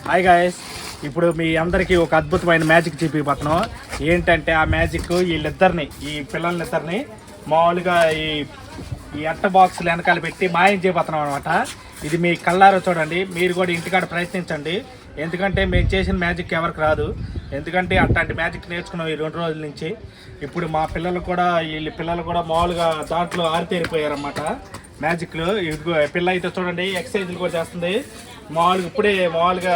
Hi guys, ఇప్పుడు మీ అందరికీ ఒక అద్భుతమైన మ్యాజిక్ చూపిపోతున్నాం. ఏంటంటే ఆ మ్యాజిక్ వీళ్ళిద్దరిని, ఈ పిల్లలిద్దరిని మామూలుగా ఈ అట్ట బాక్సులు వెనకాల పెట్టి మాయం చేయబోతున్నాం అనమాట. ఇది మీ కళ్ళారా చూడండి, మీరు కూడా ఇంటికాడ ప్రయత్నించండి. ఎందుకంటే మేము చేసిన మ్యాజిక్ ఎవరికి రాదు. ఎందుకంటే అట్లాంటి మ్యాజిక్ నేర్చుకున్నాం ఈ 2 రోజుల నుంచి. ఇప్పుడు మా పిల్లలు కూడా పిల్లలు కూడా మామూలుగా దాంట్లో ఆరితేరిపోయారన్నమాట మ్యాజిక్లు. పిల్ల అయితే చూడండి ఎక్సర్సైజ్లు కూడా చేస్తుంది మామూలుగా. ఇప్పుడే మామూలుగా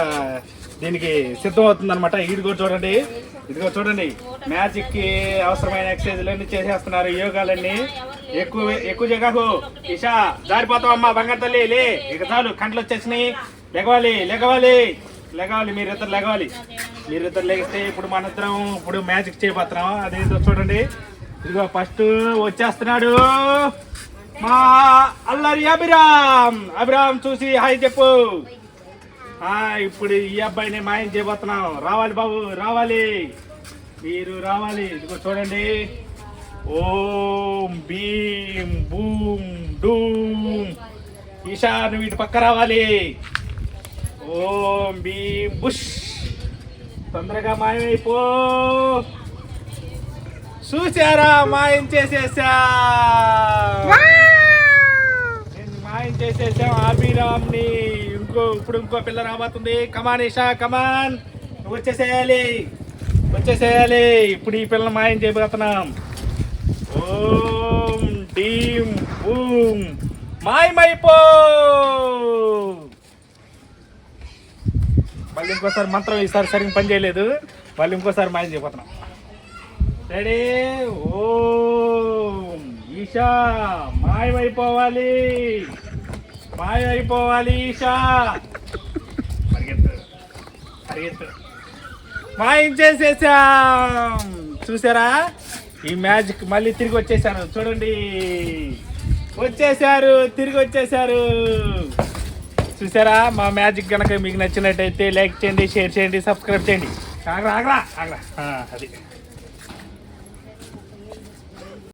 దీనికి సిద్ధం అవుతుంది అనమాట. ఇది కూడా చూడండి, ఇదిగో చూడండి మ్యాజిక్కి అవసరమైన ఎక్సర్సైజ్లన్నీ చేసేస్తున్నారు, యోగాలన్నీ. ఎక్కువ జగాకు ఇషా జారిపోతాం అమ్మా, బంగారు తల్లి లే, ఇక చాలు కంట్లు వచ్చేసినాయి. లెగవాలి మీరిద్దరు లెగవాలి. మీరిద్దరు లెగిస్తే ఇప్పుడు మనిద్దరం ఇప్పుడు మ్యాజిక్ చేయబోతున్నాం. అదేంటో చూడండి. ఇదిగో ఫస్ట్ వచ్చేస్తున్నాడు మా అల్లరి అభిరామ్ చూసి హాయ్ చెప్పు. ఇప్పుడు ఈ అబ్బాయిని మాయం చేయబోతున్నాం. రావాలి బాబు, రావాలి, మీరు రావాలి. ఇదిగో చూడండి, ఓం భీం బూమ్ డూమ్. ఈషా నువ్వు ఇటు పక్క రావాలి. ఓం భీం బుష్. తొందరగా మాయమైపో. చూసారా, మాయం చేసేసా, మాయం చేసేసాం అభిరామ్ ని. ఇప్పుడు ఇంకో పిల్ల రాబోతుంది. కమాన్ ఈషా, కమాన్, నువ్వు వచ్చేసేయాలి. ఇప్పుడు ఈ పిల్లని మాయం చేయబోతున్నాం. ఓం డీం బూమ్ మాయమైపో. మళ్ళీ ఇంకోసారి మంత్రం ఈసారి సరిగ్గా పని చేయలేదు. మళ్ళీ ఇంకోసారి మాయం చేయబోతున్నాం. రెడీ? ఓం ఈషా మాయమైపోవాలి ఈషా. పరిగెత్తు. మాయం చేసేసాం. చూసారా ఈ మ్యాజిక్? మళ్ళీ తిరిగి వచ్చేసారు చూడండి, తిరిగి వచ్చేసారు. చూసారా మా మ్యాజిక్ కనుక మీకు నచ్చినట్టయితే లైక్ చేయండి, షేర్ చేయండి, సబ్స్క్రైబ్ చేయండి. ఆగ్రా అది.